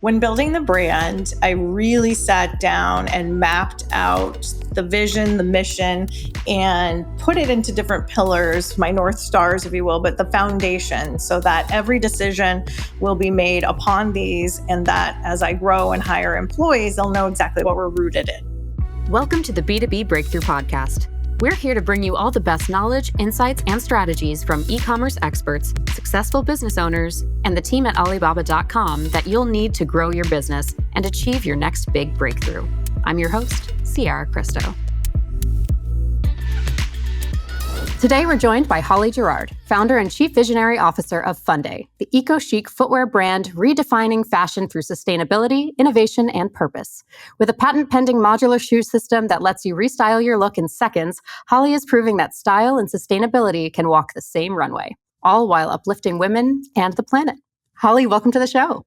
When building the brand, I really sat down and mapped out the vision, the mission, and put it into different pillars, my North Stars, if you will, but the foundation, so that every decision will be made upon these, and that as I grow and hire employees, they'll know exactly what we're rooted in. Welcome to the B2B Breakthrough Podcast. We're here to bring you all the best knowledge, insights, and strategies from e-commerce experts, successful business owners, and the team at Alibaba.com that you'll need to grow your business and achieve your next big breakthrough. I'm your host, Sierra Cristo. Today, we're joined by Holly Garrard, founder and chief visionary officer of Fundae, the Eco-Chic footwear brand redefining fashion through sustainability, innovation, and purpose. With a patent-pending modular shoe system that lets you restyle your look in seconds, Holly is proving that style and sustainability can walk the same runway, all while uplifting women and the planet. Holly, welcome to the show.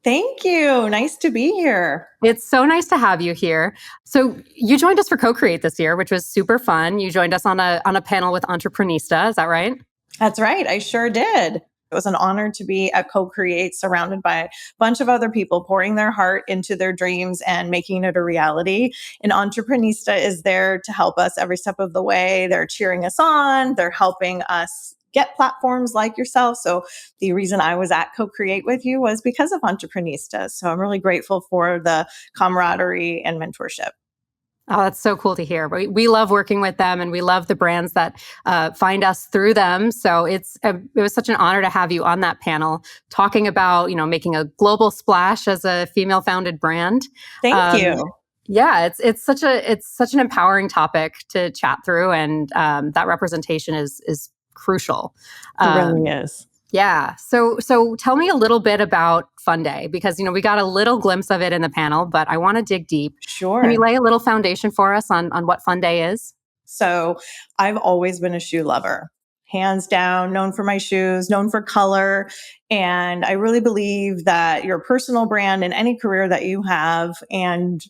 Thank you. Nice to be here. It's so nice to have you here. So you joined us for Co-Create this year, which was super fun. You joined us on a panel with Entreprenista. Is that right? That's right. I sure did. It was an honor to be at Co-Create, surrounded by a bunch of other people pouring their heart into their dreams and making it a reality. And Entreprenista is there to help us every step of the way. They're cheering us on. They're helping us get platforms like yourself. So the reason I was at Co-Create with you was because of Entreprenista. So I'm really grateful for the camaraderie and mentorship. Oh, that's so cool to hear. We love working with them, and we love the brands that find us through them. So it was such an honor to have you on that panel talking about, making a global splash as a female-founded brand. Thank you. Yeah, it's such an empowering topic to chat through, and that representation is crucial. It really is. Yeah. So tell me a little bit about Fundae, because, we got a little glimpse of it in the panel, but I want to dig deep. Sure. Can you lay a little foundation for us on what Fundae is? So I've always been a shoe lover, hands down, known for my shoes, known for color. And I really believe that your personal brand in any career that you have and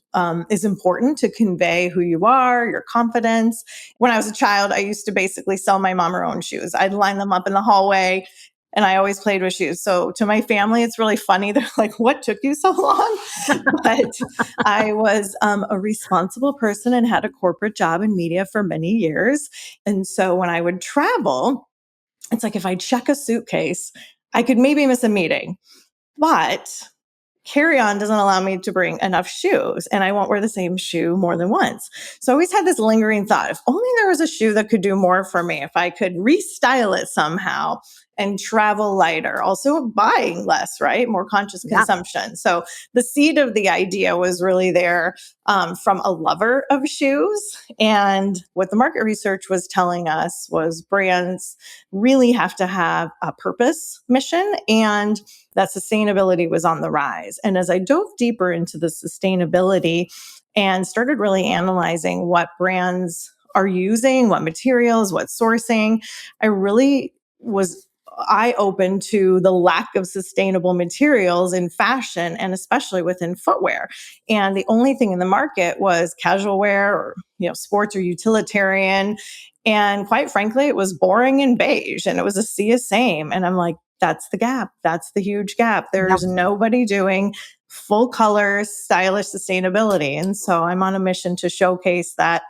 is important to convey who you are, your confidence. When I was a child, I used to basically sell my mom her own shoes. I'd line them up in the hallway, and I always played with shoes. So to my family, it's really funny. They're like, what took you so long? But I was a responsible person and had a corporate job in media for many years. And so when I would travel, it's like if I check a suitcase, I could maybe miss a meeting. But carry-on doesn't allow me to bring enough shoes, and I won't wear the same shoe more than once. So I always had this lingering thought, if only there was a shoe that could do more for me, if I could restyle it somehow and travel lighter, also buying less, right? More conscious consumption. So the seed of the idea was really there from a lover of shoes. And what the market research was telling us was brands really have to have a purpose, mission, and that sustainability was on the rise. And as I dove deeper into the sustainability and started really analyzing what brands are using, what materials, what sourcing, I really was eye-opened to the lack of sustainable materials in fashion, and especially within footwear. And the only thing in the market was casual wear or, sports or utilitarian. And quite frankly, it was boring and beige, and it was a sea of same. And I'm like, that's the gap. That's the huge gap. There's nobody doing full color, stylish sustainability. And so I'm on a mission to showcase that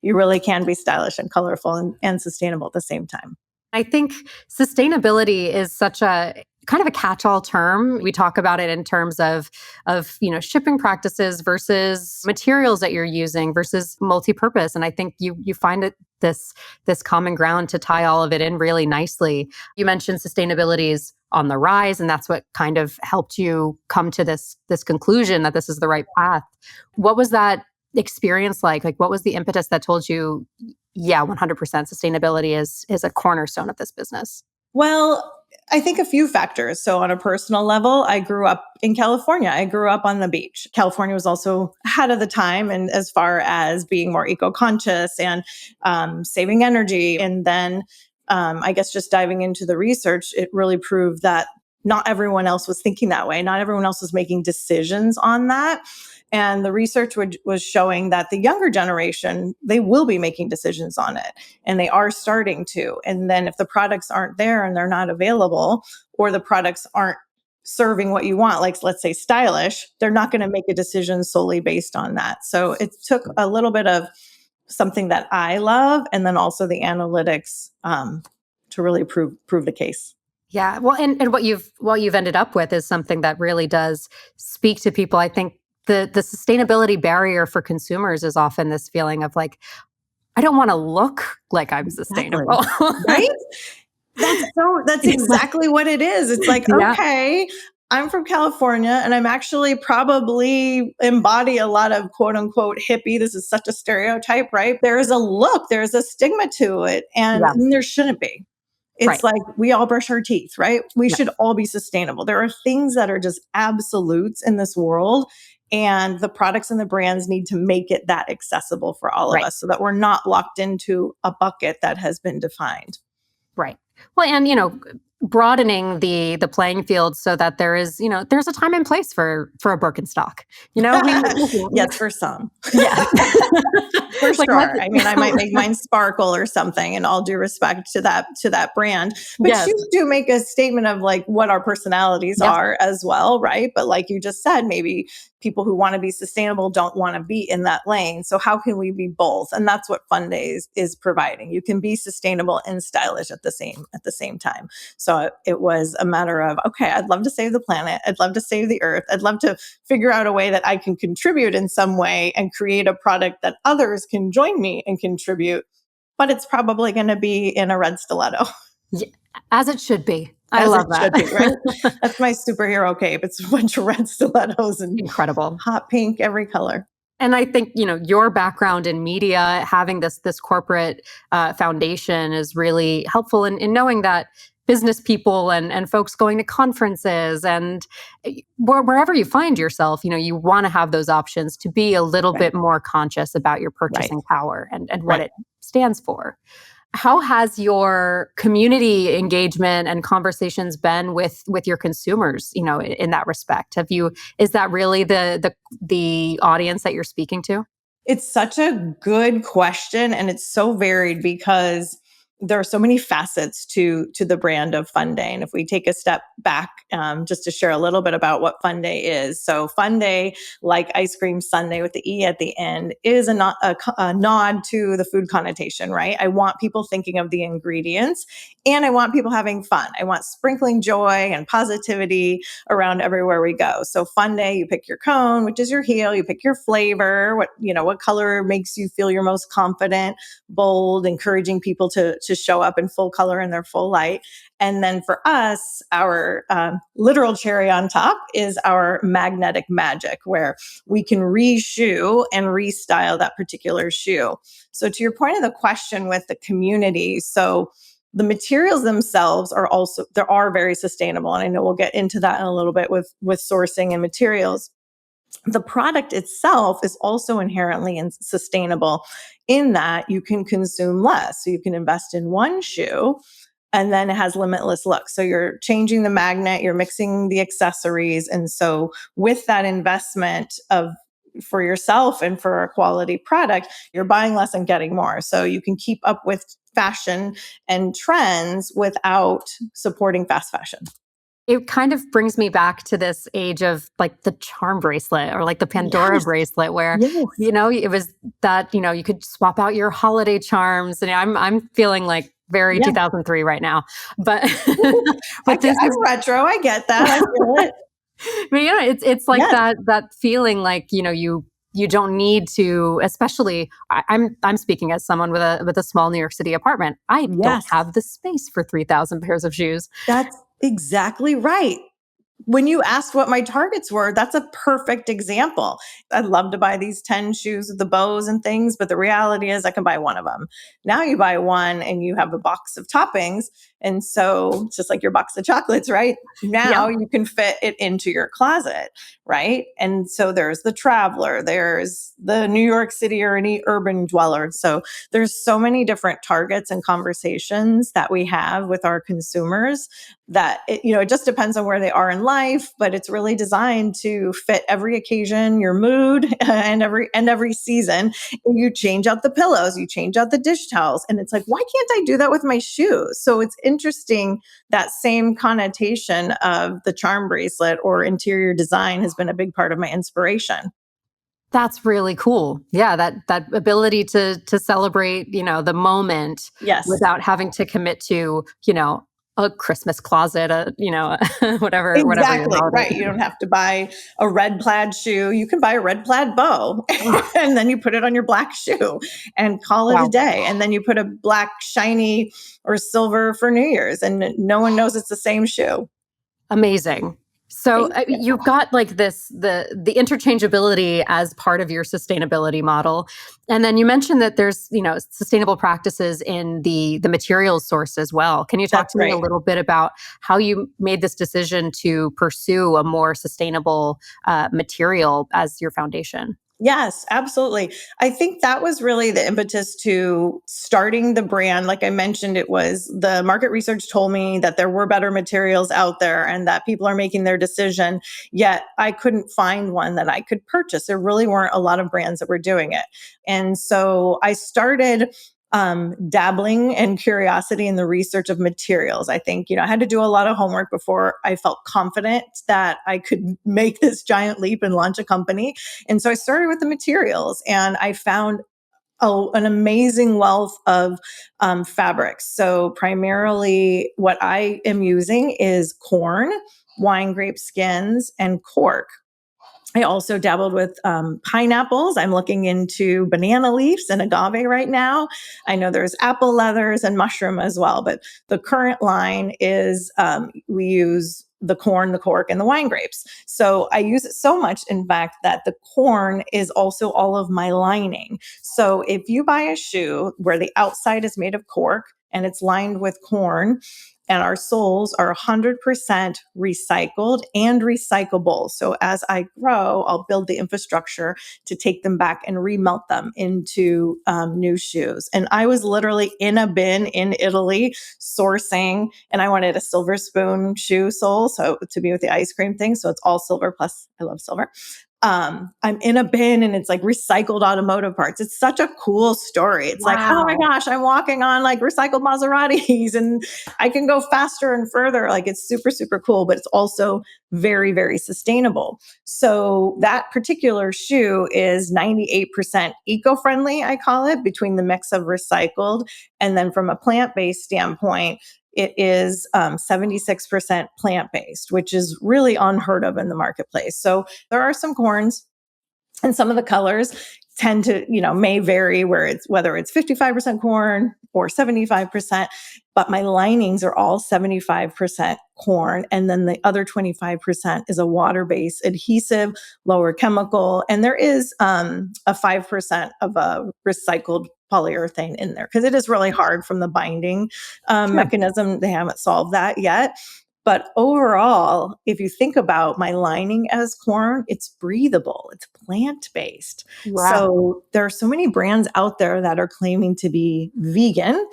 you really can be stylish and colorful and sustainable at the same time. I think sustainability is such a kind of a catch-all term. We talk about it in terms of shipping practices versus materials that you're using versus multi-purpose. And I think you find it this common ground to tie all of it in really nicely. You mentioned sustainability is on the rise, and that's what kind of helped you come to this conclusion that this is the right path. What was that experience like? Like, what was the impetus that told you, yeah, 100% sustainability is a cornerstone of this business? Well, I think a few factors. So on a personal level, I grew up in California. I grew up on the beach. California was also ahead of the time, and as far as being more eco-conscious and saving energy. And then I guess just diving into the research, it really proved that not everyone else was thinking that way. Not everyone else was making decisions on that. And the research was showing that the younger generation, they will be making decisions on it, and they are starting to. And then if the products aren't there and they're not available, or the products aren't serving what you want, like let's say stylish, they're not going to make a decision solely based on that. So it took a little bit of something that I love, and then also the analytics to really prove the case. Yeah. Well, and what you've ended up with is something that really does speak to people. I think the sustainability barrier for consumers is often this feeling of like, I don't want to look like I'm sustainable. Right? That's exactly what it is. It's like, Yeah. okay, I'm from California and I'm actually probably embody a lot of quote unquote hippie. This is such a stereotype, right? There is a look, there's a stigma to it, and Yeah. there shouldn't be. It's Right. like we all brush our teeth, right? We Yeah. should all be sustainable. There are things that are just absolutes in this world, and the products and the brands need to make it that accessible for all of Right. us so that we're not locked into a bucket that has been defined. Right. Well, and broadening the playing field so that there is, there's a time and place for a Birkenstock. Yes, for some. Yeah. For Like, sure. I mean, I might make mine sparkle or something, and all due respect to that brand. But Yes. you do make a statement of like what our personalities Yeah. are as well, right? But like you just said, maybe people who want to be sustainable don't want to be in that lane. So how can we be both? And that's what Fundae is providing. You can be sustainable and stylish at the same time. So it was a matter of, okay, I'd love to save the planet. I'd love to save the earth. I'd love to figure out a way that I can contribute in some way and create a product that others can join me and contribute. But it's probably going to be in a red stiletto. Yeah, as it should be. I As love it that. should be, right? That's my superhero cape. It's a bunch of red stilettos and Incredible. hot pink, every color. And I think, your background in media, having this corporate foundation is really helpful in knowing that business people and folks going to conferences and wherever you find yourself, you want to have those options to be a little Right. bit more conscious about your purchasing power and what it stands for. How has your community engagement and conversations been with your consumers, in that respect? Is that really the audience that you're speaking to? It's such a good question, and it's so varied because there are so many facets to the brand of Fundae. And if we take a step back, just to share a little bit about what Fundae is. So Fundae, like ice cream sundae with the E at the end, is a nod to the food connotation, right? I want people thinking of the ingredients, and I want people having fun. I want sprinkling joy and positivity around everywhere we go. So Fundae, you pick your cone, which is your heel, you pick your flavor, what color makes you feel your most confident, bold, encouraging people to show up in full color in their full light. And then for us, our literal cherry on top is our magnetic magic, where we can reshoe and restyle that particular shoe. So to your point of the question with the community, so the materials themselves are very sustainable. And I know we'll get into that in a little bit with sourcing and materials. The product itself is also inherently sustainable in that you can consume less. So you can invest in one shoe and then it has limitless look. So you're changing the magnet, you're mixing the accessories. And so with that investment for yourself and for a quality product, you're buying less and getting more. So you can keep up with fashion and trends without supporting fast fashion. It kind of brings me back to this age of like the charm bracelet or like the Pandora bracelet where, Yes. it was that, you could swap out your holiday charms. And I'm feeling like very 2003 right now, but, I'm retro. I get that. I feel it. But it's like that feeling like, you don't need to, especially I'm speaking as someone with a small New York City apartment. I don't have the space for 3,000 pairs of shoes. That's exactly right. When you asked what my targets were, that's a perfect example. I'd love to buy these 10 shoes with the bows and things, but the reality is I can buy one of them. Now you buy one and you have a box of toppings. And so it's just like your box of chocolates, right? Now you can fit it into your closet, right? And so there's the traveler, there's the New York City or any urban dweller. So there's so many different targets and conversations that we have with our consumers that it just depends on where they are in life, but it's really designed to fit every occasion, your mood, and every season. And you change out the pillows, you change out the dish towels, and it's like, why can't I do that with my shoes? So it's interesting that same connotation of the charm bracelet or interior design has been a big part of my inspiration. That's really cool. Yeah, that ability to celebrate, the moment Yes. without having to commit to, a Christmas closet, whatever your Exactly, holiday. right. You don't have to buy a red plaid shoe. You can buy a red plaid bow Oh, and then you put it on your black shoe and call it a wow. day. And then you put a black shiny or silver for New Year's and no one knows it's the same shoe. Amazing. So Thank you. you've got like the interchangeability as part of your sustainability model, and then you mentioned that there's sustainable practices in the materials source as well. Can you talk That's to me a right. little bit about how you made this decision to pursue a more sustainable material as your foundation? Yes, absolutely. I think that was really the impetus to starting the brand. Like I mentioned, it was the market research told me that there were better materials out there and that people are making their decision. Yet I couldn't find one that I could purchase. There really weren't a lot of brands that were doing it. And so I started dabbling and curiosity in the research of materials. I think, I had to do a lot of homework before I felt confident that I could make this giant leap and launch a company. And so I started with the materials and I found an amazing wealth of fabrics. So primarily what I am using is corn, wine grape skins, and cork. I also dabbled with pineapples. I'm looking into banana leaves and agave right now. I know there's apple leathers and mushroom as well, but the current line is we use the corn, the cork, and the wine grapes. So I use it so much, in fact, that the corn is also all of my lining. So if you buy a shoe where the outside is made of cork and it's lined with corn, and our soles are 100% recycled and recyclable. So as I grow, I'll build the infrastructure to take them back and remelt them into new shoes. And I was literally in a bin in Italy sourcing, and I wanted a silver spoon shoe sole, so to be with the ice cream thing. So it's all silver, plus I love silver. I'm in a bin and it's like recycled automotive parts. It's such a cool story. It's like, oh my Wow. gosh, I'm walking on like recycled Maseratis and I can go faster and further. Like it's super, super cool, but it's also very, very sustainable. So that particular shoe is 98% eco-friendly, I call it, between the mix of recycled and then from a plant-based standpoint, it is 76% plant-based, which is really unheard of in the marketplace. So there are some corns and some of the colors tend to, may vary whether it's 55% corn or 75%, but my linings are all 75% corn. And then the other 25% is a water-based adhesive, lower chemical. And there is a 5% of a recycled polyurethane in there because it is really hard from the binding Sure. mechanism. They haven't solved that yet. But overall, if you think about my lining as corn, it's breathable, it's plant based. Wow. So there are so many brands out there that are claiming to be vegan.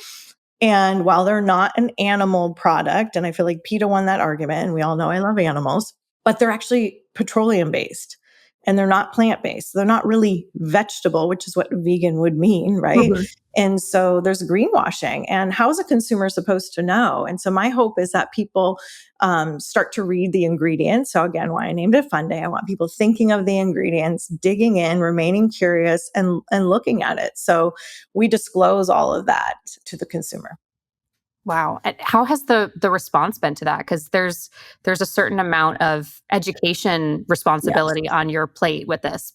And while they're not an animal product, and I feel like PETA won that argument, and we all know I love animals, but they're actually petroleum based and they're not plant based. They're not really vegetable, which is what vegan would mean, right? Mhm. And so there's greenwashing. And how is a consumer supposed to know? And so my hope is that people start to read the ingredients. So again, why I named it Fundae. I want people thinking of the ingredients, digging in, remaining curious, and looking at it. So we disclose all of that to the consumer. Wow. And how has the response been to that? Because there's a certain amount of education Yes. responsibility on your plate with this.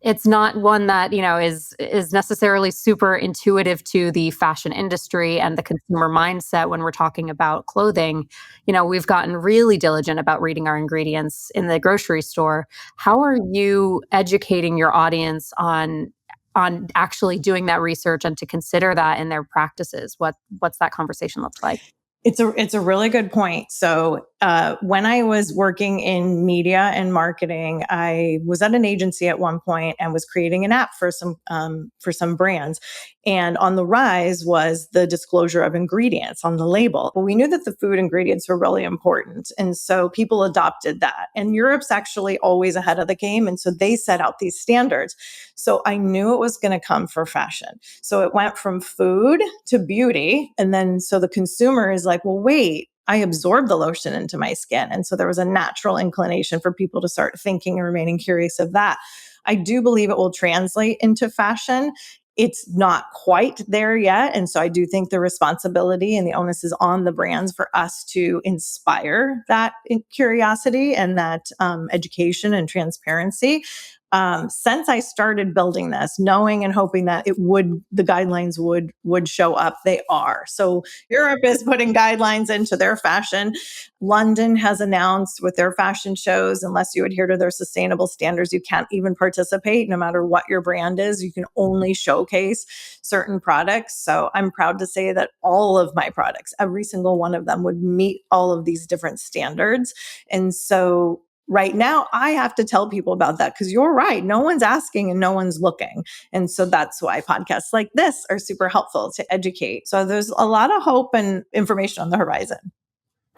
It's not one that is necessarily super intuitive to the fashion industry and the consumer mindset when we're talking about clothing. We've gotten really diligent about reading our ingredients in the grocery store. How are you educating your audience on actually doing that research and to consider that in their practices? What's that conversation look like? It's a really good point. So when I was working in media and marketing, I was at an agency at one point and was creating an app for some brands. And on the rise was the disclosure of ingredients on the label. But we knew that the food ingredients were really important. And so people adopted that. And Europe's actually always ahead of the game. And so they set out these standards. So I knew it was going to come for fashion. So it went from food to beauty. And then so the consumer is like, well, wait, I absorb the lotion into my skin. And so there was a natural inclination for people to start thinking and remaining curious of that. I do believe it will translate into fashion. It's not quite there yet. And so I do think the responsibility and the onus is on the brands for us to inspire that curiosity and that education and transparency. Since I started building this, knowing and hoping that the guidelines would show up, they are. So Europe is putting guidelines into their fashion. London has announced with their fashion shows, unless you adhere to their sustainable standards, you can't even participate, no matter what your brand is. You can only showcase certain products. So I'm proud to say that all of my products, every single one of them, would meet all of these different standards. And so right now, I have to tell people about that because you're right. No one's asking and no one's looking. And so that's why podcasts like this are super helpful to educate. So there's a lot of hope and information on the horizon.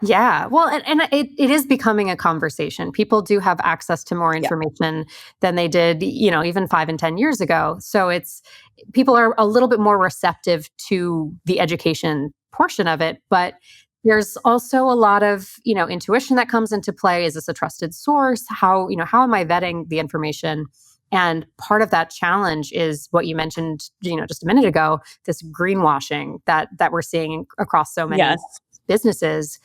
Yeah. Well, and it is becoming a conversation. People do have access to more information than they did, even 5 and 10 years ago. So people are a little bit more receptive to the education portion of it, but there's also a lot of, intuition that comes into play. Is this a trusted source? How am I vetting the information? And part of that challenge is what you mentioned, just a minute ago, this greenwashing that we're seeing across so many businesses.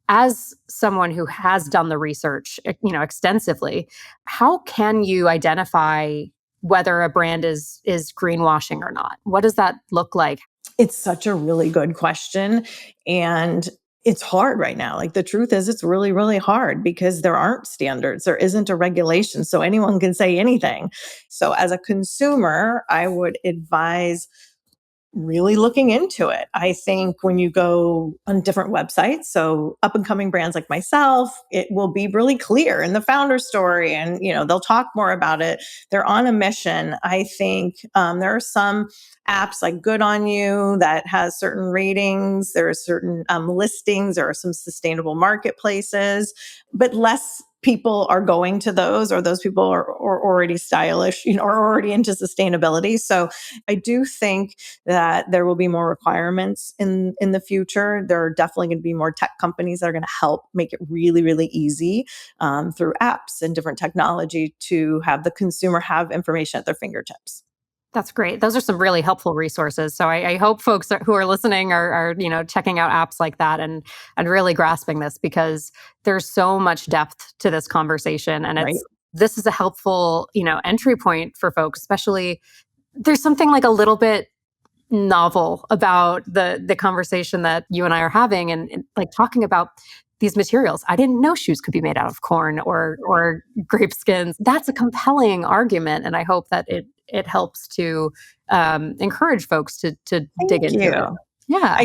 As someone who has done the research, extensively, how can you identify whether a brand is greenwashing or not? What does that look like? It's such a really good question. And it's hard right now. Like the truth is, it's really, really hard because there aren't standards. There isn't a regulation. So anyone can say anything. So as a consumer, I would advise really looking into it. I think when you go on different websites, so up and coming brands like myself, it will be really clear in the founder story and, they'll talk more about it. They're on a mission. I think there are some apps like Good On You that has certain ratings. There are certain listings. There are some sustainable marketplaces, but less people are going to those, or those people are already stylish, or already into sustainability. So I do think that there will be more requirements in the future. There are definitely going to be more tech companies that are going to help make it really, really easy through apps and different technology to have the consumer have information at their fingertips. That's great. Those are some really helpful resources. So I hope folks who are listening are checking out apps like that and really grasping this, because there's so much depth to this conversation, and this is a helpful entry point for folks. Especially, there's something like a little bit novel about the conversation that you and I are having, and like talking about these materials. I didn't know shoes could be made out of corn or grape skins. That's a compelling argument, and I hope that it helps to encourage folks to dig into it. Yeah.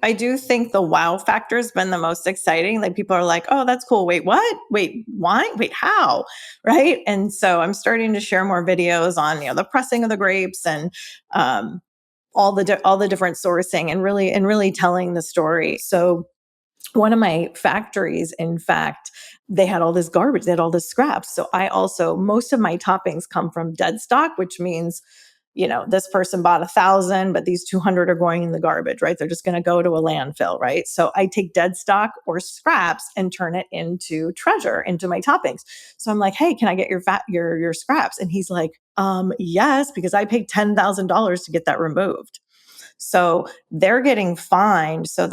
I do think the wow factor has been the most exciting. Like people are like, oh, that's cool. Wait, what? Wait, why? Wait, how? Right. And so I'm starting to share more videos on, the pressing of the grapes and all the different sourcing and really telling the story. So one of my factories, in fact, they had all this garbage, they had all this scraps. So most of my toppings come from dead stock, which means, this person bought 1,000, but these 200 are going in the garbage, right? They're just going to go to a landfill, right? So I take dead stock or scraps and turn it into treasure, into my toppings. So I'm like, hey, can I get your scraps? And he's like, yes, because I paid $10,000 to get that removed. So they're getting fined. So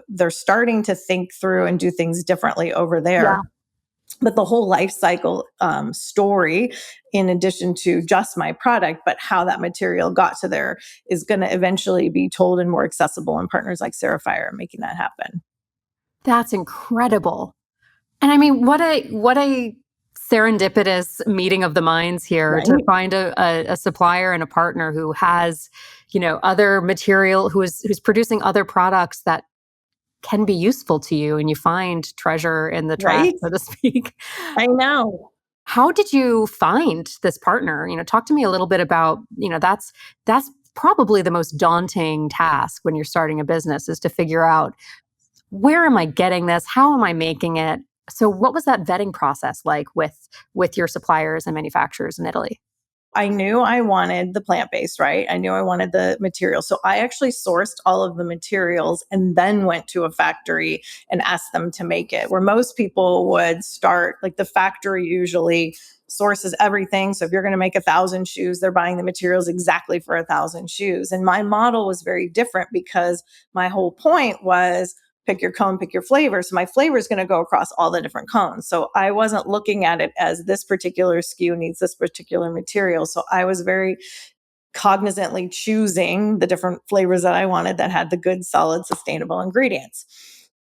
they're starting to think through and do things differently over there. Yeah. But the whole life cycle story, in addition to just my product, but how that material got to there, is going to eventually be told and more accessible. And partners like Feifer are making that happen. That's incredible. And I mean, what a serendipitous meeting of the minds here, right? To find a supplier and a partner who has, other material, who's producing other products that can be useful to you, and you find treasure in the trash, right, so to speak. I know. How did you find this partner? Talk to me a little bit about, that's probably the most daunting task when you're starting a business, is to figure out, where am I getting this? How am I making it? So what was that vetting process like with your suppliers and manufacturers in Italy? I knew I wanted the plant-based, right? I knew I wanted the material. So I actually sourced all of the materials and then went to a factory and asked them to make it. Where most people would start, like the factory usually sources everything. So if you're going to make 1,000 shoes, they're buying the materials exactly for 1,000 shoes. And my model was very different because my whole point was pick your cone, pick your flavor. So my flavor is going to go across all the different cones. So I wasn't looking at it as this particular SKU needs this particular material. So I was very cognizantly choosing the different flavors that I wanted that had the good, solid, sustainable ingredients.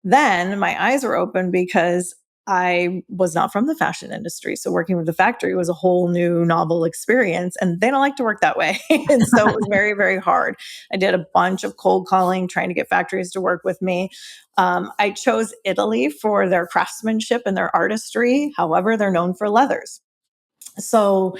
Then my eyes were open because I was not from the fashion industry. So working with the factory was a whole new novel experience, and they don't like to work that way. And so it was very, very hard. I did a bunch of cold calling, trying to get factories to work with me. I chose Italy for their craftsmanship and their artistry. However, they're known for leathers. So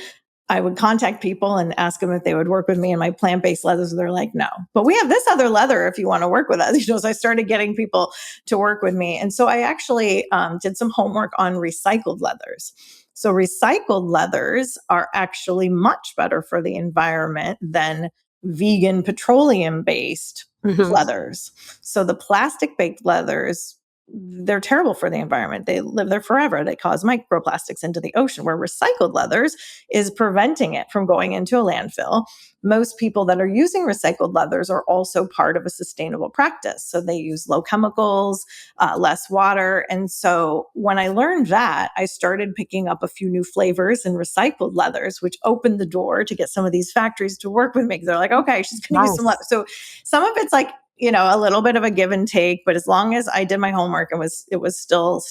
I would contact people and ask them if they would work with me in my plant-based leathers. They're like, no, but we have this other leather if you want to work with us. So I started getting people to work with me. And so I actually did some homework on recycled leathers. So recycled leathers are actually much better for the environment than vegan petroleum-based leathers. So the plastic-based leathers, they're terrible for the environment. They live there forever. They cause microplastics into the ocean, where recycled leathers is preventing it from going into a landfill. Most people that are using recycled leathers are also part of a sustainable practice. So they use low chemicals, less water. And so when I learned that, I started picking up a few new flavors in recycled leathers, which opened the door to get some of these factories to work with me. They're like, okay, she's going to use some leather. So some of it's like, a little bit of a give and take, but as long as I did my homework and it was still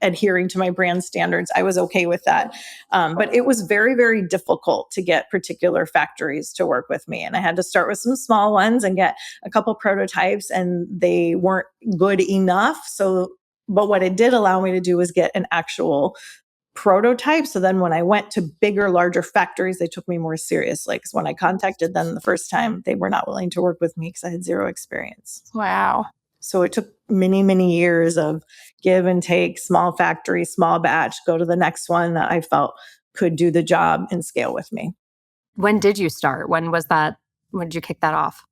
adhering to my brand standards, I was okay with that. But it was very, very difficult to get particular factories to work with me. And I had to start with some small ones and get a couple prototypes, and they weren't good enough. But what it did allow me to do was get an actual prototype. So then when I went to bigger, larger factories, they took me more seriously. Because when I contacted them the first time, they were not willing to work with me because I had zero experience. Wow. So it took many, many years of give and take, small factory, small batch, go to the next one that I felt could do the job and scale with me. When did you start? When was that? When did you kick that off?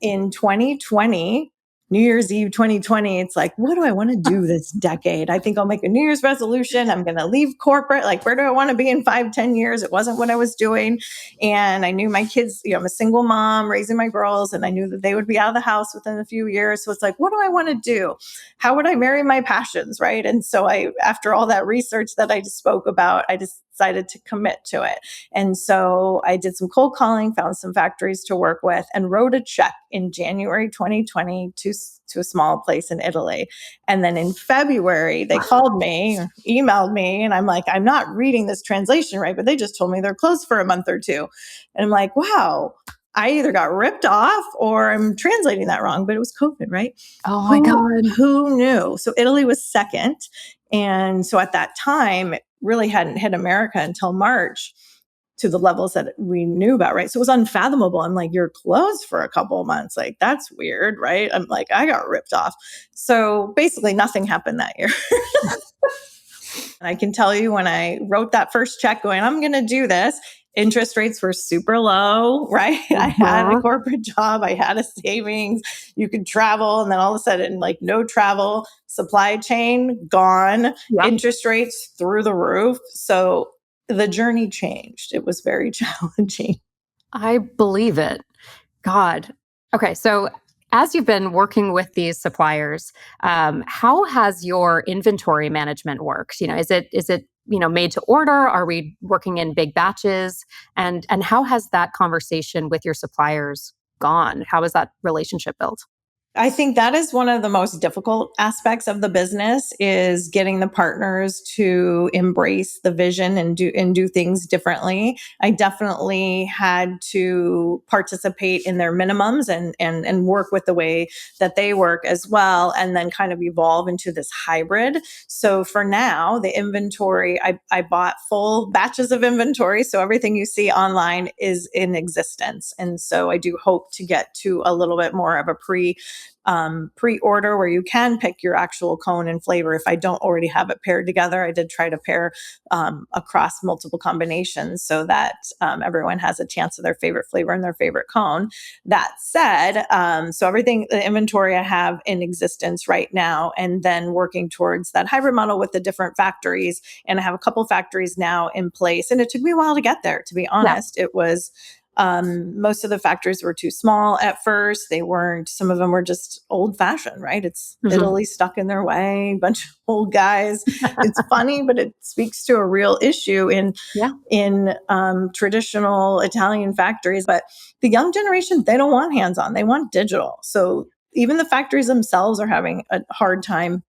In 2020, New Year's Eve 2020, it's like, what do I want to do this decade? I think I'll make a New Year's resolution. I'm going to leave corporate. Like, where do I want to be in 5-10 years? It wasn't what I was doing. And I knew my kids, I'm a single mom raising my girls, and I knew that they would be out of the house within a few years. So it's like, what do I want to do? How would I marry my passions? Right. And so after all that research that I just spoke about, I decided to commit to it. And so I did some cold calling, found some factories to work with, and wrote a check in January 2020 to a small place in Italy. And then in February, they called me, emailed me, and I'm like, I'm not reading this translation right, but they just told me they're closed for a month or two. And I'm like, wow, I either got ripped off or I'm translating that wrong, but it was COVID, right? Oh my God. Who knew? So Italy was second. And so at that time, it really hadn't hit America until March to the levels that we knew about, right? So it was unfathomable. I'm like, you're closed for a couple of months. Like, that's weird, right? I'm like, I got ripped off. So basically nothing happened that year. And I can tell you, when I wrote that first check going, I'm going to do this, interest rates were super low, right? I had a corporate job. I had a savings. You could travel. And then all of a sudden, like, no travel, supply chain gone, interest rates through the roof. So the journey changed. It was very challenging. I believe it. God. Okay. So as you've been working with these suppliers, how has your inventory management worked? Is it made to order? Are we working in big batches? And how has that conversation with your suppliers gone? How is that relationship built? I think that is one of the most difficult aspects of the business, is getting the partners to embrace the vision and do things differently. I definitely had to participate in their minimums and work with the way that they work as well, and then kind of evolve into this hybrid. So for now, the inventory, I bought full batches of inventory. So everything you see online is in existence. And so I do hope to get to a little bit more of a pre-order where you can pick your actual cone and flavor. If I don't already have it paired together, I did try to pair across multiple combinations so that everyone has a chance of their favorite flavor and their favorite cone. That said, so everything, the inventory I have in existence right now, and then working towards that hybrid model with the different factories. And I have a couple factories now in place, and it took me a while to get there, to be honest. It was most of the factories were too small at first. They weren't, some of them were just old fashioned, right? It's Italy stuck in their way, bunch of old guys. It's funny, but it speaks to a real issue in traditional Italian factories. But the young generation, they don't want hands-on, they want digital. So even the factories themselves are having a hard time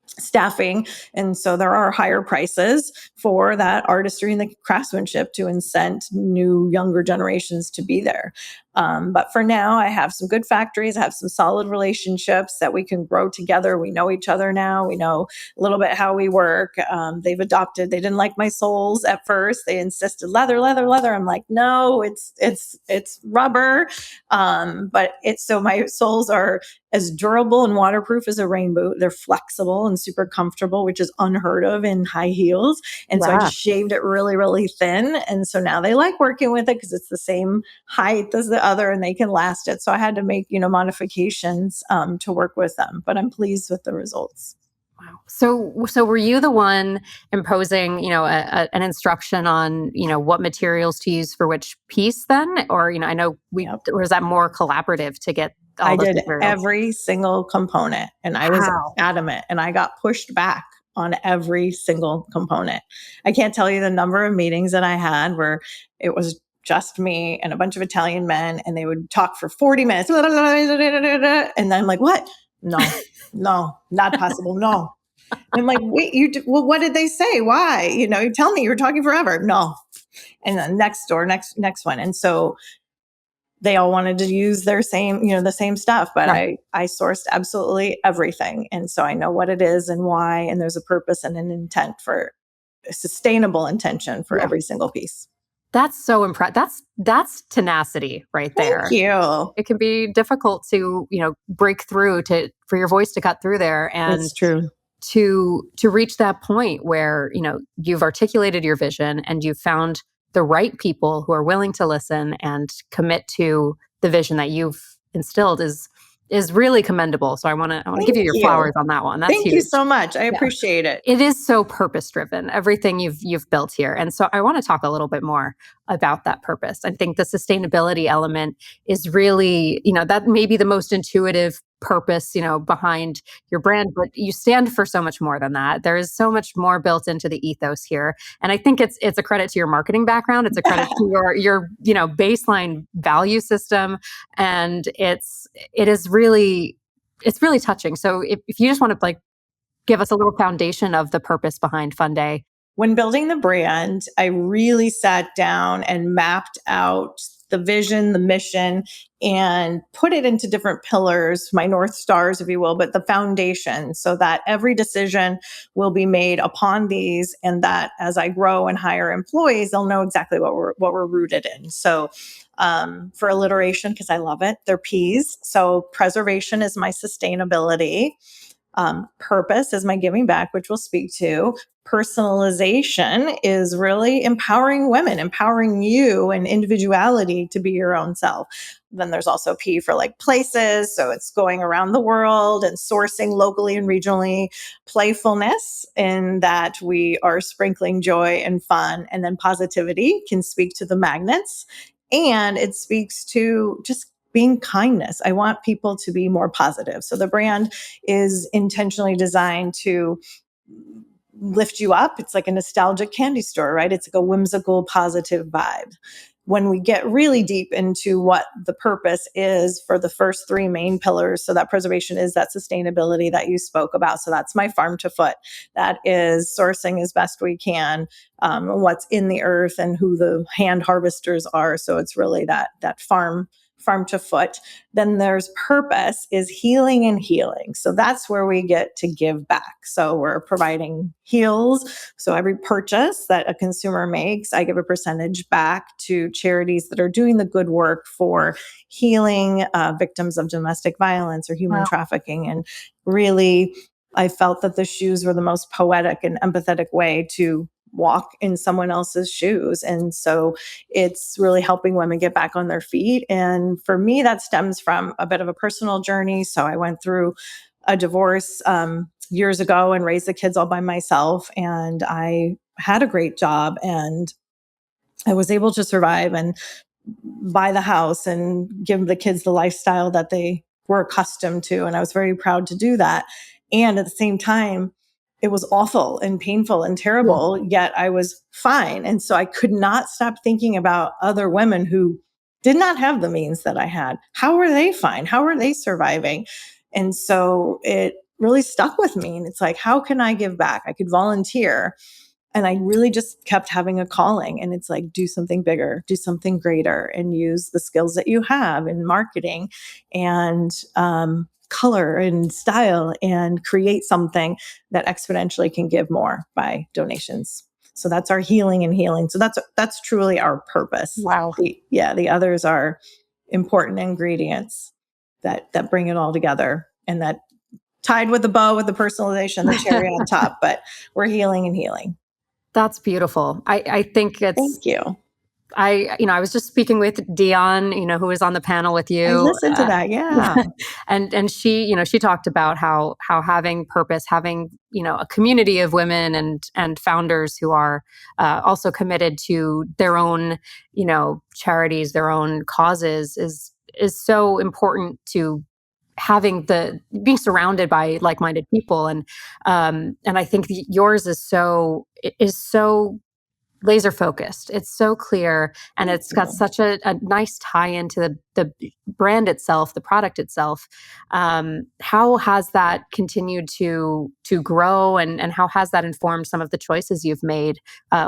staffing. And so there are higher prices for that artistry and the craftsmanship to incent new, younger generations to be there. But for now, I have some good factories. I have some solid relationships that we can grow together. We know each other now. We know a little bit how we work. They didn't like my soles at first. They insisted leather, leather, leather. I'm like, no, it's rubber. So my soles are as durable and waterproof as a rain boot. They're flexible and super comfortable, which is unheard of in high heels. And so I just shaved it really, really thin. And so now they like working with it because it's the same height as the other and they can last it. So I had to make, modifications to work with them, but I'm pleased with the results. Wow. So were you the one imposing, an instruction on, what materials to use for which piece then? Or, I know or was that more collaborative to get all I those did materials? every single component, and I was adamant, and I got pushed back on every single component. I can't tell you the number of meetings that I had where it was just me and a bunch of Italian men, and they would talk for 40 minutes. And then I'm like, what? No, not possible. No. And I'm like, wait, well, what did they say? Why? You tell me, you're talking forever. No. And then next one. And so they all wanted to use their same, the same stuff, but I sourced absolutely everything. And so I know what it is and why, and there's a purpose and an intent, for a sustainable intention for every single piece. That's so impressive. That's tenacity right there. Thank you. It can be difficult to, break through for your voice to cut through there. And it's true. To reach that point where, you've articulated your vision and you've found the right people who are willing to listen and commit to the vision that you've instilled is really commendable. So I want to give you your flowers on that one. That's Thank huge. you so much. I appreciate it. It is so purpose driven, everything you've built here. And so I want to talk a little bit more about that purpose. I think the sustainability element is really, that may be the most intuitive purpose, behind your brand, but you stand for so much more than that. There is so much more built into the ethos here. And I think it's a credit to your marketing background. It's a credit to your baseline value system. And it's really touching. So if you just want to give us a little foundation of the purpose behind Fundae. When building the brand, I really sat down and mapped out the vision, the mission, and put it into different pillars, my North Stars, if you will, but the foundation, so that every decision will be made upon these, and that as I grow and hire employees, they'll know exactly what we're rooted in. So for alliteration, because I love it, they're P's. So preservation is my sustainability. Purpose is my giving back, which we'll speak to. Personalization is really empowering women, empowering you and individuality to be your own self. Then there's also P for places. So it's going around the world and sourcing locally and regionally. Playfulness, in that we are sprinkling joy and fun. And then positivity can speak to the magnets. And it speaks to just being kindness. I want people to be more positive. So the brand is intentionally designed to lift you up. It's like a nostalgic candy store, right? It's like a whimsical, positive vibe. when we get really deep into what the purpose is for the first three main pillars, so that preservation is that sustainability that you spoke about. So that's my farm to foot. That is sourcing as best we can, what's in the earth and who the hand harvesters are. So it's really that farm to foot. Then there's purpose is healing and healing. So that's where we get to give back. So we're providing heals. So every purchase that a consumer makes, I give a percentage back to charities that are doing the good work for healing victims of domestic violence or human trafficking. And really, I felt that the shoes were the most poetic and empathetic way to walk in someone else's shoes. And so it's really helping women get back on their feet. And for me, that stems from a bit of a personal journey. So I went through a divorce years ago and raised the kids all by myself. And I had a great job and I was able to survive and buy the house and give the kids the lifestyle that they were accustomed to. And I was very proud to do that. And at the same time, it was awful and painful and terrible, yet I was fine. And so I could not stop thinking about other women who did not have the means that I had. How were they fine? How were they surviving? And so it really stuck with me. And it's like, how can I give back? I could volunteer. And I really just kept having a calling. And it's like, do something bigger, do something greater, and use the skills that you have in marketing and color and style and create something that exponentially can give more by donations. So that's our healing and healing. So that's truly our purpose. Wow. The others are important ingredients that bring it all together, and that tied with the bow with the personalization, the cherry on top, but we're healing and healing. That's beautiful. I think it's. Thank you. I was just speaking with Dion, who was on the panel with you. I listened to that. Yeah. and she, she talked about how having purpose, having, a community of women and founders who are also committed to their own, charities, their own causes is so important to being surrounded by like-minded people. And I think yours is so laser focused. It's so clear, and it's got such a nice tie into the brand itself, the product itself. How has that continued to grow, and how has that informed some of the choices you've made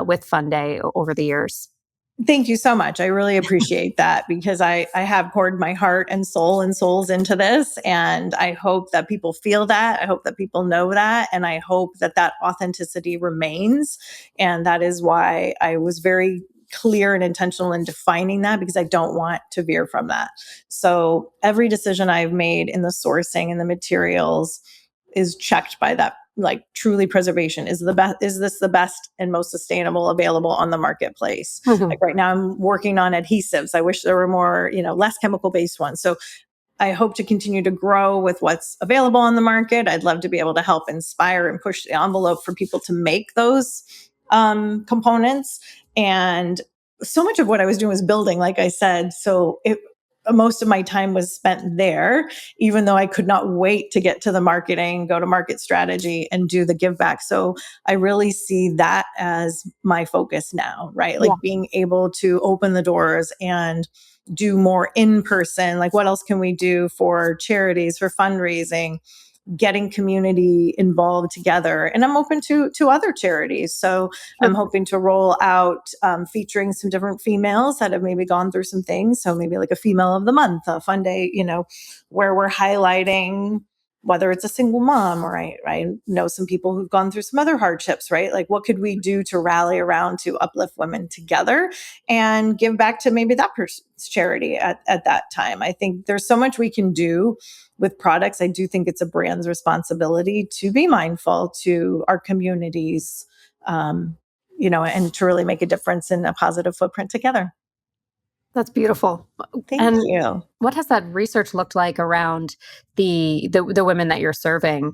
with Fundae over the years? Thank you so much. I really appreciate that, because I have poured my heart and soul and souls into this. And I hope that people feel that. I hope that people know that. And I hope that authenticity remains. And that is why I was very clear and intentional in defining that, because I don't want to veer from that. So every decision I've made in the sourcing and the materials is checked by that. Like, truly, preservation is the best. Is this the best and most sustainable available on the marketplace? Mm-hmm. Like right now, I'm working on adhesives. I wish there were more, less chemical based ones. So I hope to continue to grow with what's available on the market. I'd love to be able to help inspire and push the envelope for people to make those components. And so much of what I was doing was building, like I said. So most of my time was spent there, even though I could not wait to get to the marketing, go to market strategy, and do the give back. So I really see that as my focus now, right? Like being able to open the doors and do more in person. Like, what else can we do for charities, for fundraising, getting community involved together. And I'm open to other charities. So I'm hoping to roll out featuring some different females that have maybe gone through some things. So maybe like a female of the month, a Fundae, where we're highlighting whether it's a single mom, or I know some people who've gone through some other hardships, right? Like, what could we do to rally around to uplift women together and give back to maybe that person's charity at that time? I think there's so much we can do with products. I do think it's a brand's responsibility to be mindful to our communities, and to really make a difference in a positive footprint together. That's beautiful. Thank you. What has that research looked like around the women that you're serving,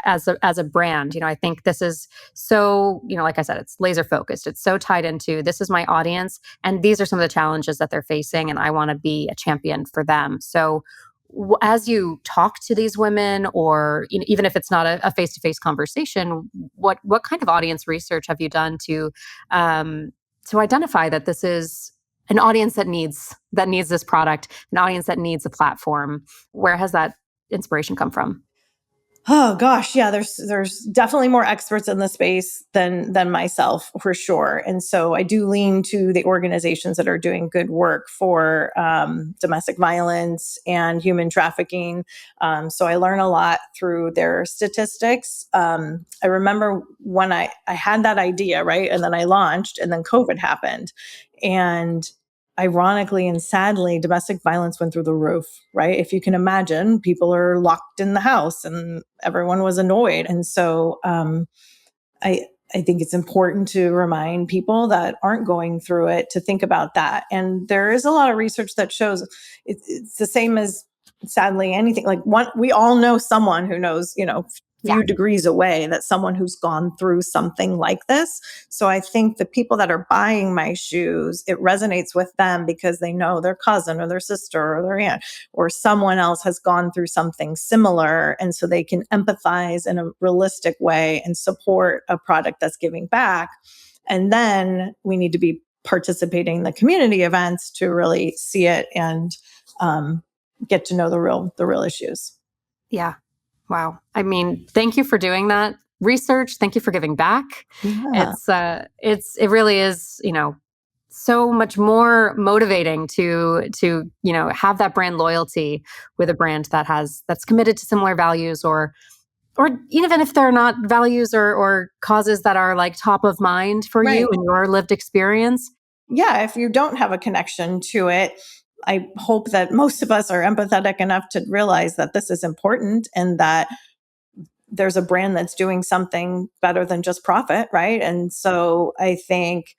as a brand? I think this is so, like I said, it's laser focused. It's so tied into, this is my audience, and these are some of the challenges that they're facing, and I want to be a champion for them. So as you talk to these women, or even if it's not a face-to-face conversation, what kind of audience research have you done to identify that this is an audience that needs this product, an audience that needs a platform? Where has that inspiration come from? Oh gosh, yeah, there's definitely more experts in the space than myself for sure. And so I do lean to the organizations that are doing good work for domestic violence and human trafficking. So I learn a lot through their statistics. I remember when I had that idea, right? And then I launched, and then COVID happened. And ironically and sadly, domestic violence went through the roof, right? If you can imagine, people are locked in the house and everyone was annoyed. And so I, I think it's important to remind people that aren't going through it to think about that. And there is a lot of research that shows it's the same as sadly anything. Like we all know someone who knows, few degrees away, that someone who's gone through something like this. So I think the people that are buying my shoes, it resonates with them because they know their cousin or their sister or their aunt or someone else has gone through something similar. And so they can empathize in a realistic way and support a product that's giving back. And then we need to be participating in the community events to really see it and get to know the real issues. Yeah. Wow. I mean, thank you for doing that research. Thank you for giving back. Yeah. It really is, so much more motivating to have that brand loyalty with a brand that's committed to similar values, or even if they're not values or causes that are like top of mind for Right. you and your lived experience. Yeah, if you don't have a connection to it, I hope that most of us are empathetic enough to realize that this is important and that there's a brand that's doing something better than just profit, right? And so I think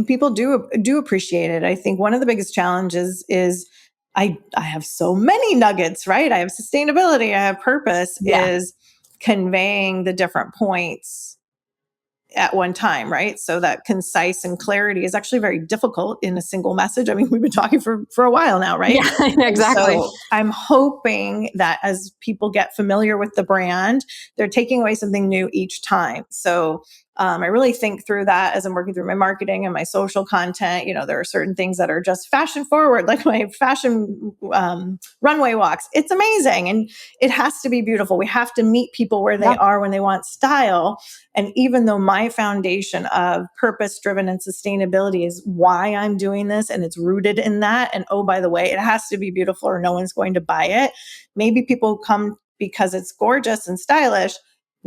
people do appreciate it. I think one of the biggest challenges is I have so many nuggets, right? I have sustainability, I have purpose, is conveying the different points at one time, right? So that concise and clarity is actually very difficult in a single message. I mean, we've been talking for a while now, right? Yeah, exactly. So I'm hoping that as people get familiar with the brand, they're taking away something new each time. So I really think through that as I'm working through my marketing and my social content. There are certain things that are just fashion forward, like my fashion runway walks. It's amazing. And it has to be beautiful. We have to meet people where they are when they want style. And even though my foundation of purpose-driven and sustainability is why I'm doing this, and it's rooted in that, and oh, by the way, it has to be beautiful or no one's going to buy it. Maybe people come because it's gorgeous and stylish,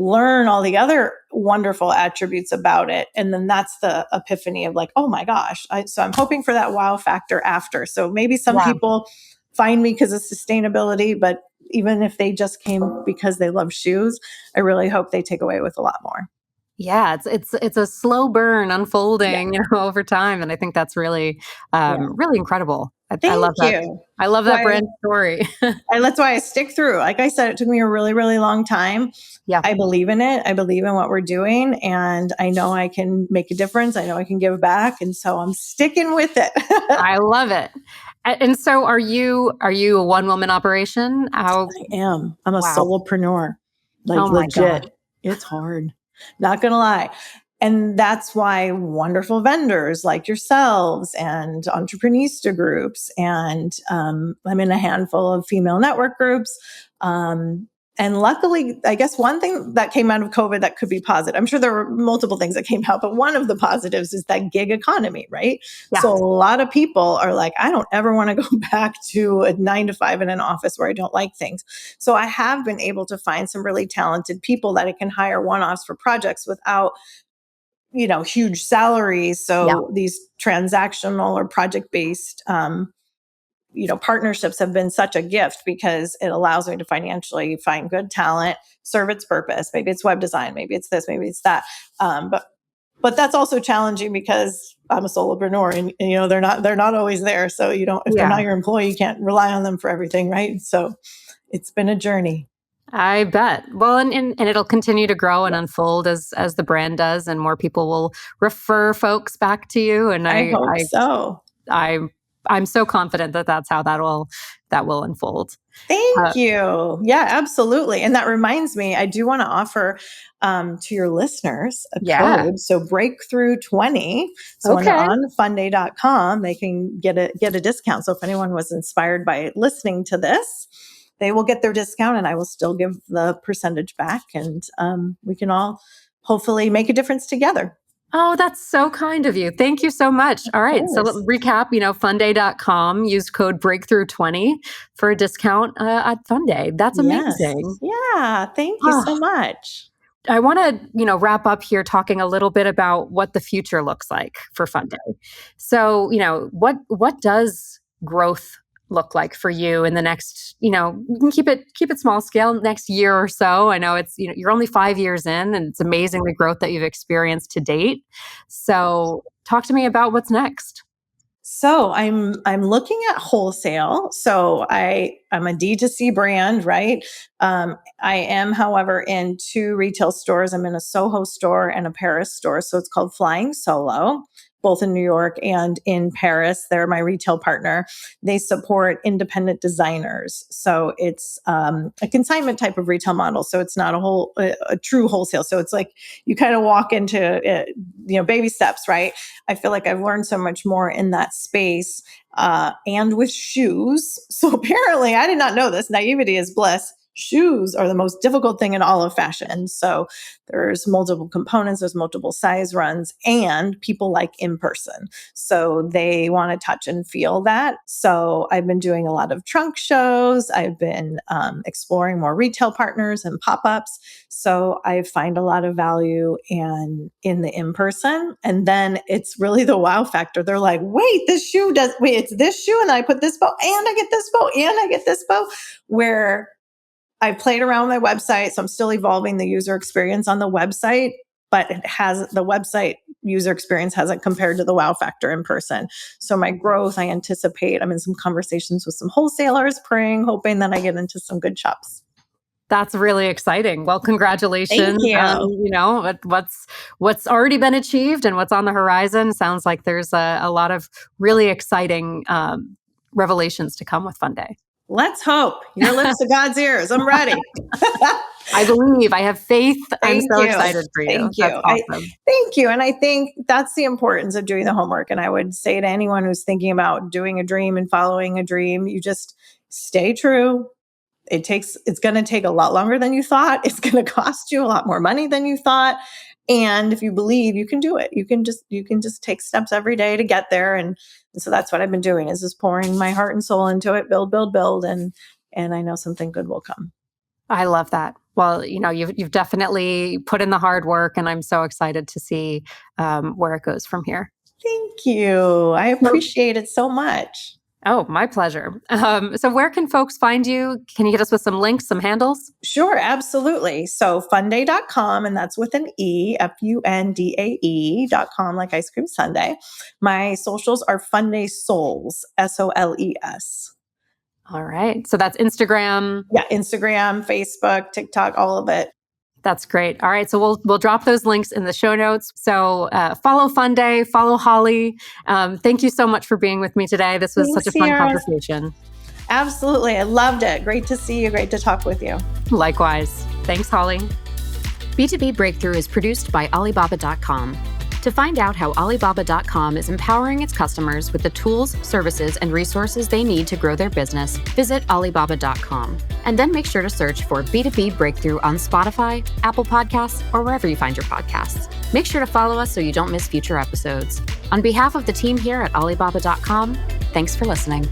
learn all the other wonderful attributes about it. And then that's the epiphany of like, oh my gosh. So I'm hoping for that wow factor after. So maybe some people find me because of sustainability, but even if they just came because they love shoes, I really hope they take away with a lot more. Yeah, it's a slow burn unfolding, over time, and I think that's really, really incredible. I love that. You. I love that brand story. And that's why I stick through. Like I said, it took me a really, really long time. Yeah, I believe in it. I believe in what we're doing, and I know I can make a difference. I know I can give back, and so I'm sticking with it. I love it. And so, are you a one-woman operation? I am. I'm a solopreneur. Like legit. God. It's hard. Not gonna lie. And that's why wonderful vendors like yourselves and entrepreneurista groups, and I'm in a handful of female network groups. And luckily, I guess one thing that came out of COVID that could be positive, I'm sure there were multiple things that came out, but one of the positives is that gig economy, right? Yeah. So a lot of people are like, I don't ever want to go back to a 9 to 5 in an office where I don't like things. So I have been able to find some really talented people that I can hire one-offs for projects without huge salaries. So these transactional or project-based, partnerships have been such a gift because it allows me to financially find good talent, serve its purpose. Maybe it's web design, maybe it's this, maybe it's that. But that's also challenging because I'm a solopreneur, and they're not always there. So if they're not your employee, you can't rely on them for everything, right? So it's been a journey. I bet. Well, and it'll continue to grow and unfold as the brand does, and more people will refer folks back to you. And I hope so. I'm so confident that that's how that will unfold. Thank you. Yeah, absolutely. And that reminds me, I do want to offer to your listeners a code. So breakthrough 20. So when they're on Fundae.com, they can get a discount. So if anyone was inspired by listening to this, they will get their discount and I will still give the percentage back. And we can all hopefully make a difference together. Oh, that's so kind of you. Thank you so much. All right. So let's recap, Fundae.com, use code breakthrough20 for a discount at Fundae. That's amazing. Yeah. Thank you so much. I want to, wrap up here talking a little bit about what the future looks like for Fundae. So, what does growth look like for you in the next, you can keep it small scale, next year or so. I know it's, you're only 5 years in and it's amazing the growth that you've experienced to date. So talk to me about what's next. So I'm looking at wholesale. So I'm a D2C brand, right? I am, however, in 2 retail stores. I'm in a Soho store and a Paris store. So it's called Flying Solo, both in New York and in Paris. They're my retail partner. They support independent designers. So it's a consignment type of retail model. So it's not a true wholesale. So it's like you kind of walk into baby steps, right? I feel like I've learned so much more in that space and with shoes. So apparently, I did not know this. Naivety is bliss. Shoes are the most difficult thing in all of fashion. So there's multiple components, there's multiple size runs, and people like in person. So they want to touch and feel that. So I've been doing a lot of trunk shows. I've been exploring more retail partners and pop-ups. So I find a lot of value in the in-person. And then it's really the wow factor. They're like, it's this shoe, and then I put this bow, and I get this bow, and I get this bow, where I played around with my website, so I'm still evolving the user experience on the website, but the website user experience hasn't compared to the wow factor in person. So my growth, I anticipate, I'm in some conversations with some wholesalers, hoping that I get into some good shops. That's really exciting. Well, congratulations. Thank you. What's already been achieved and what's on the horizon. Sounds like there's a lot of really exciting revelations to come with Fundae. Let's hope. Your lips to God's ears. I'm ready. I believe. I have faith. I'm so excited for you. Thank you. That's awesome. Thank you. And I think that's the importance of doing the homework. And I would say to anyone who's thinking about doing a dream and following a dream, you just stay true. It's going to take a lot longer than you thought. It's going to cost you a lot more money than you thought. And if you believe, you can do it. You can just take steps every day to get there. And so that's what I've been doing, is just pouring my heart and soul into it, build. And I know something good will come. I love that. Well, you've definitely put in the hard work, and I'm so excited to see where it goes from here. Thank you. I appreciate it so much. Oh, my pleasure. So where can folks find you? Can you hit us with some links, some handles? Sure, absolutely. So Fundae.com, and that's with an E, Fundae.com, like ice cream sundae. My socials are Fundae Soles, SOLES. All right. So that's Instagram. Yeah, Instagram, Facebook, TikTok, all of it. That's great. All right. So we'll drop those links in the show notes. So follow Fundae, follow Holly. Thank you so much for being with me today. This was such a fun conversation. Absolutely. I loved it. Great to see you. Great to talk with you. Likewise. Thanks, Holly. B2B Breakthrough is produced by Alibaba.com. To find out how Alibaba.com is empowering its customers with the tools, services, and resources they need to grow their business, visit Alibaba.com. And then make sure to search for B2B Breakthrough on Spotify, Apple Podcasts, or wherever you find your podcasts. Make sure to follow us so you don't miss future episodes. On behalf of the team here at Alibaba.com, thanks for listening.